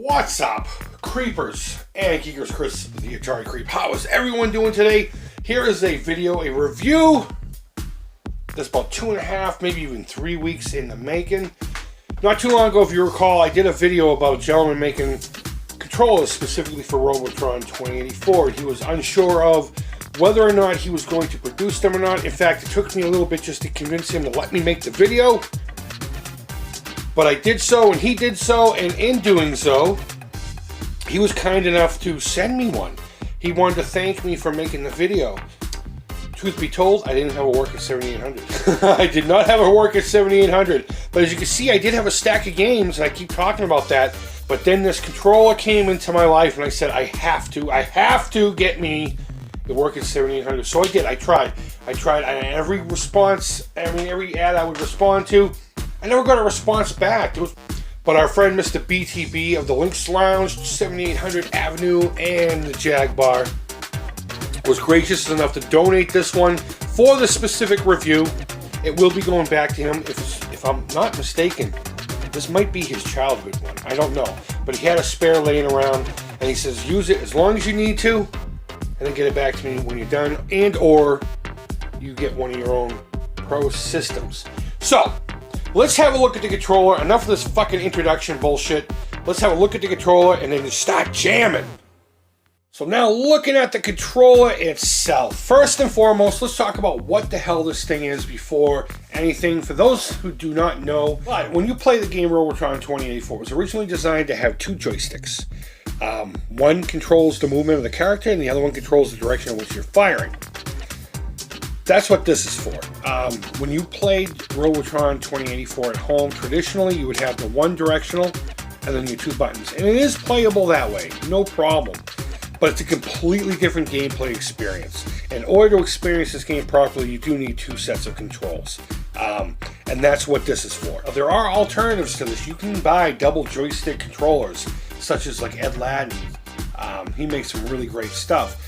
What's up, creepers and geekers? Chris, the Atari Creep. How is everyone doing today? Here is a video, a review that's about 2.5, maybe even 3 weeks in the making. Not too long ago, if you recall, I did a video about a gentleman making controllers specifically for Robotron 2084. He was unsure of whether or not he was going to produce them or not. In fact, it took me a little bit just to convince him to let me make the video. But I did so, and he did so, and in doing so, he was kind enough to send me one. He wanted to thank me for making the video. Truth be told, I didn't have a work at 7800. I did not have a work at 7800. But as you can see, I did have a stack of games, and I keep talking about that. But then this controller came into my life, and I said, I have to get me the work at 7800. So I did. I tried. And every response, every ad I would respond to, I never got a response back. But our friend Mr. BTB of the Lynx Lounge, 7800 Avenue, and the Jag Bar was gracious enough to donate this one for the specific review. It will be going back to him. If I'm not mistaken, this might be his childhood one. I don't know. But he had a spare laying around, and he says, use it as long as you need to, and then get it back to me when you're done, and or you get one of your own Pro systems. So, let's have a look at the controller. Enough of this fucking introduction bullshit. Let's have a look at the controller and then just start jamming. So now looking at the controller itself. First and foremost, let's talk about what the hell this thing is before anything. For those who do not know, when you play the game Robotron 2084, it was originally designed to have two joysticks. One controls the movement of the character and the other one controls the direction in which you're firing. That's what this is for. When you played Robotron 2084 at home, traditionally you would have the one directional and then your two buttons. And it is playable that way, no problem. But it's a completely different gameplay experience. In order to experience this game properly, you do need two sets of controls. And that's what this is for. There are alternatives to this. You can buy double joystick controllers, such as like Ed Ladden. He makes some really great stuff.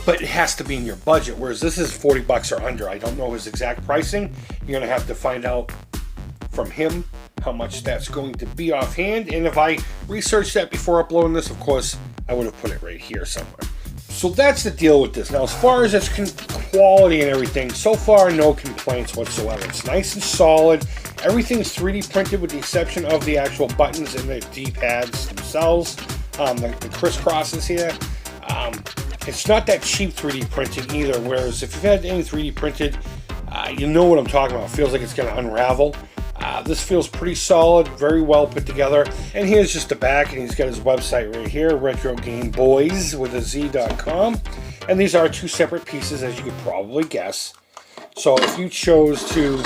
But it has to be in your budget, whereas this is 40 bucks or under. I don't know his exact pricing. You're going to have to find out from him how much that's going to be offhand. And if I researched that before uploading this, of course, I would have put it right here somewhere. So that's the deal with this. Now, as far as its quality and everything, so far, no complaints whatsoever. It's nice and solid. Everything's 3D printed with the exception of the actual buttons and the D-pads themselves. The crisscrosses here. It's not that cheap 3D printing either, whereas if you've had any 3D printed, you know what I'm talking about. It feels like it's going to unravel. This feels pretty solid, very well put together. And here's just the back, and he's got his website right here, Retro Game Boyz with a Z.com. And these are two separate pieces, as you could probably guess. So if you chose to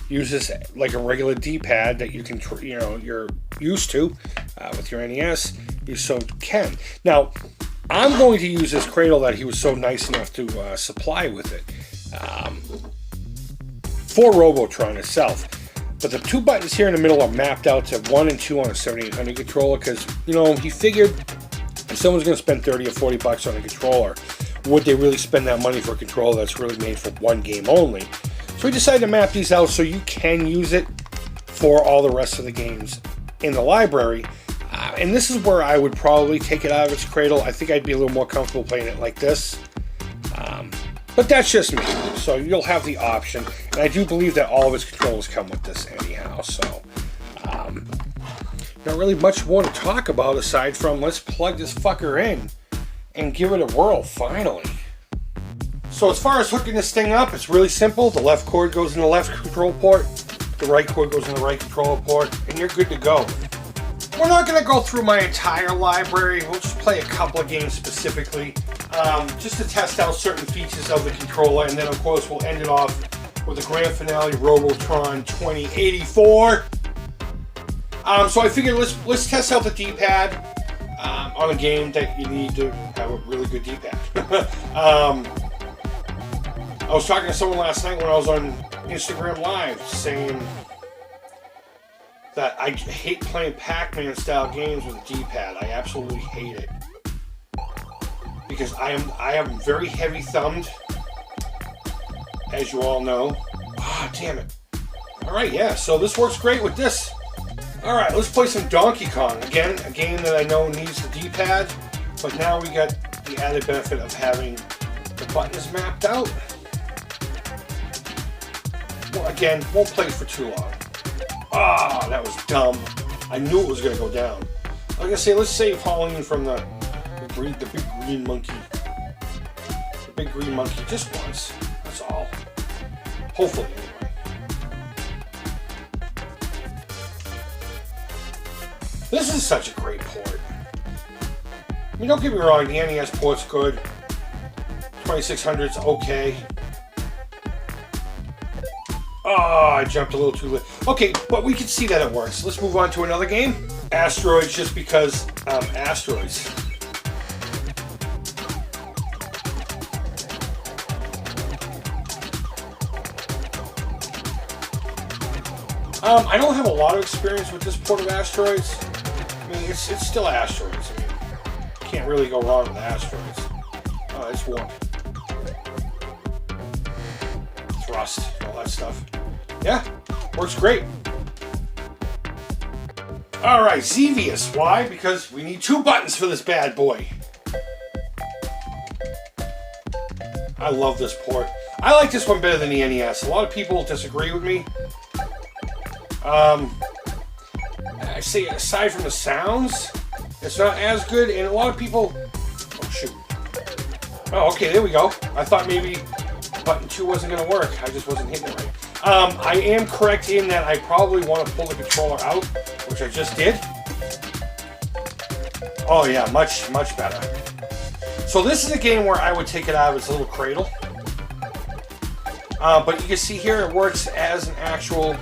use this like a regular D-pad that you can, you're used to with your NES, you so can. Now, I'm going to use this cradle that he was so nice enough to supply with it for Robotron itself. But the two buttons here in the middle are mapped out to 1 and 2 on a 7800 controller because, he figured if someone's going to spend 30 or 40 bucks on a controller, would they really spend that money for a controller that's really made for one game only? So we decided to map these out so you can use it for all the rest of the games in the library. And this is where I would probably take it out of its cradle. I think I'd be a little more comfortable playing it like this. But that's just me. So you'll have the option. And I do believe that all of its controls come with this anyhow. So not really much more to talk about aside from let's plug this fucker in and give it a whirl finally. So as far as hooking this thing up, it's really simple. The left cord goes in the left control port. The right cord goes in the right controller port. And you're good to go. We're not going to go through my entire library. We'll just play a couple of games specifically, just to test out certain features of the controller, and then of course we'll end it off with the grand finale, Robotron 2084. So I figured let's test out the D-pad on a game that you need to have a really good D-pad. I was talking to someone last night when I was on Instagram Live saying that I hate playing Pac-Man style games with a D-pad. I absolutely hate it. Because I am very heavy thumbed, as you all know. Ah, damn it. Alright, yeah, so this works great with this. Alright, let's play some Donkey Kong. Again, a game that I know needs the D-pad, but now we got the added benefit of having the buttons mapped out. Well, again, won't play for too long. Ah, that was dumb. I knew it was going to go down. Like I say, let's save Halloween from the big green monkey. The big green monkey just once. That's all. Hopefully, anyway. This is such a great port. I mean, don't get me wrong, the NES port's good. 2600's okay. Oh, I jumped a little too late. Okay, but we can see that it works. Let's move on to another game. Asteroids, just because asteroids. I don't have a lot of experience with this port of Asteroids. I mean, it's still Asteroids. I mean, can't really go wrong with Asteroids. Oh, it's warm. Thrust, all that stuff. Yeah, works great. Alright, Xevious. Why? Because we need 2 buttons for this bad boy. I love this port. I like this one better than the NES. A lot of people disagree with me. I say aside from the sounds, it's not as good, and a lot of people... Oh, shoot. Oh, okay, there we go. I thought maybe button 2 wasn't going to work. I just wasn't hitting it right. I am correct in that I probably want to pull the controller out, which I just did. Oh yeah, much better. So this is a game where I would take it out of its little cradle. But you can see here it works as an actual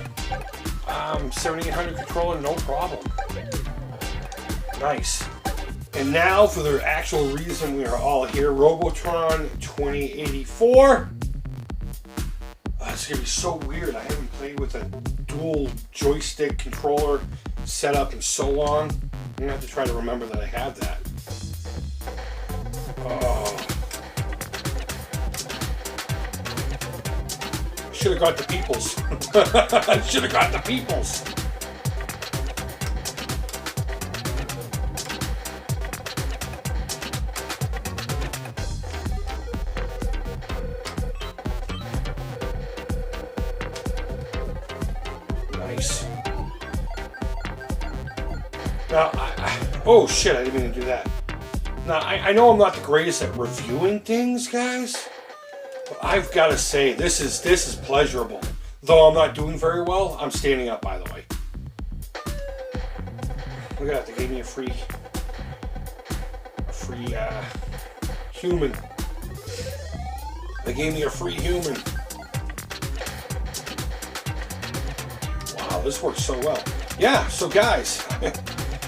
7800 controller, no problem. Nice. And now for the actual reason we are all here, Robotron 2084. It's going to be so weird. I haven't played with a dual joystick controller setup in so long. I'm going to have to try to remember that I have that. Oh. Should have got the Peoples. I should have got the Peoples. Nice. Now, oh shit, I didn't mean to do that. Now, I know I'm not the greatest at reviewing things, guys. I've got to say, this is pleasurable. Though I'm not doing very well, I'm standing up, by the way. Look at that, they gave me a free human. They gave me a free human. Wow, this works so well. Yeah, so guys,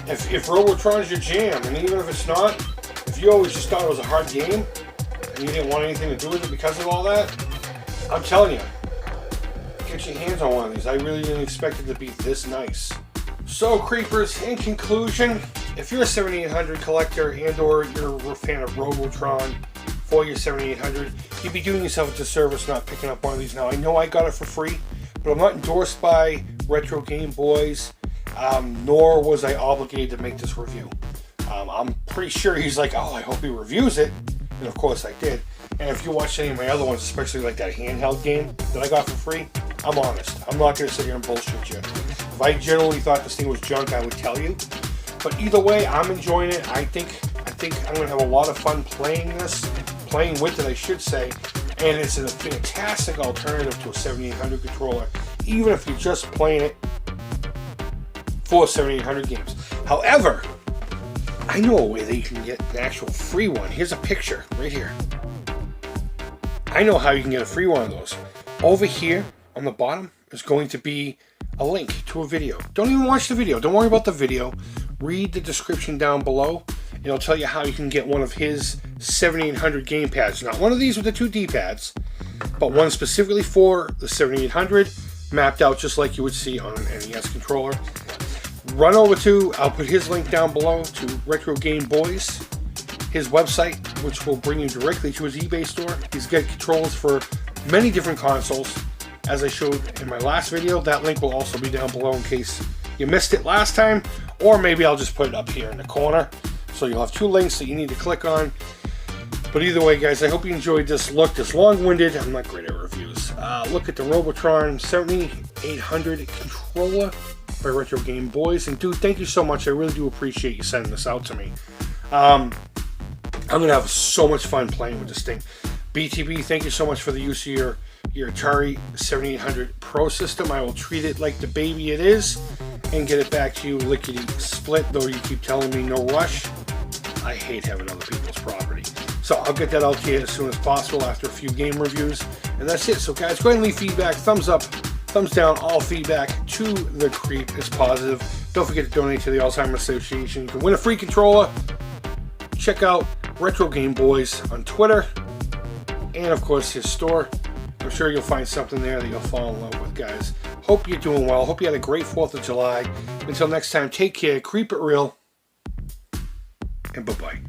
if Robotron's your jam, and even if it's not, if you always just thought it was a hard game, and you didn't want anything to do with it because of all that, I'm telling you, get your hands on one of these. I really didn't expect it to be this nice. So, Creepers, in conclusion, if you're a 7800 collector and or you're a fan of Robotron for your 7800, you'd be doing yourself a disservice not picking up one of these. Now, I know I got it for free, but I'm not endorsed by Retro Game Boyz, nor was I obligated to make this review. I'm pretty sure he's like, oh, I hope he reviews it. And of course I did. And if you watch any of my other ones, especially like that handheld game that I got for free, I'm honest. I'm not going to sit here and bullshit you. If I generally thought this thing was junk, I would tell you. But either way, I'm enjoying it. I think I'm going to have a lot of fun playing with it, I should say. And it's a fantastic alternative to a 7800 controller, even if you're just playing it for 7800 games. However, I know a way that you can get an actual free one. Here's a picture right here. I know how you can get a free one of those. Over here on the bottom is going to be a link to a video. Don't even watch the video. Don't worry about the video. Read the description down below. It'll tell you how you can get one of his 7800 gamepads. Not one of these with the 2 D-pads, but one specifically for the 7800, mapped out just like you would see on an NES controller. Run over to, I'll put his link down below, to Retro Game Boyz, his website, which will bring you directly to his eBay store. He's got controllers for many different consoles. As I showed in my last video, that link will also be down below in case you missed it last time, or maybe I'll just put it up here in the corner. So you'll have 2 links that you need to click on. But either way, guys, I hope you enjoyed this look, this long-winded, I'm not great at reviews, look at the Robotron 7800 controller by Retro Game Boyz. And dude, thank you so much. I really do appreciate you sending this out to me. I'm going to have so much fun playing with this thing. BTB, thank you so much for the use of your Atari 7800 Pro system. I will treat it like the baby it is and get it back to you lickety-split, though you keep telling me no rush. I hate having other people's property. So I'll get that out to you as soon as possible after a few game reviews. And that's it. So guys, go ahead and leave feedback. Thumbs up, thumbs down, all feedback to the Creep is positive. Don't forget to donate to the Alzheimer's Association. You can win a free controller. Check out Retro Game Boyz on Twitter. And of course his store. I'm sure you'll find something there that you'll fall in love with, guys. Hope you're doing well. Hope you had a great 4th of July. Until next time, take care, creep it real, and bye-bye.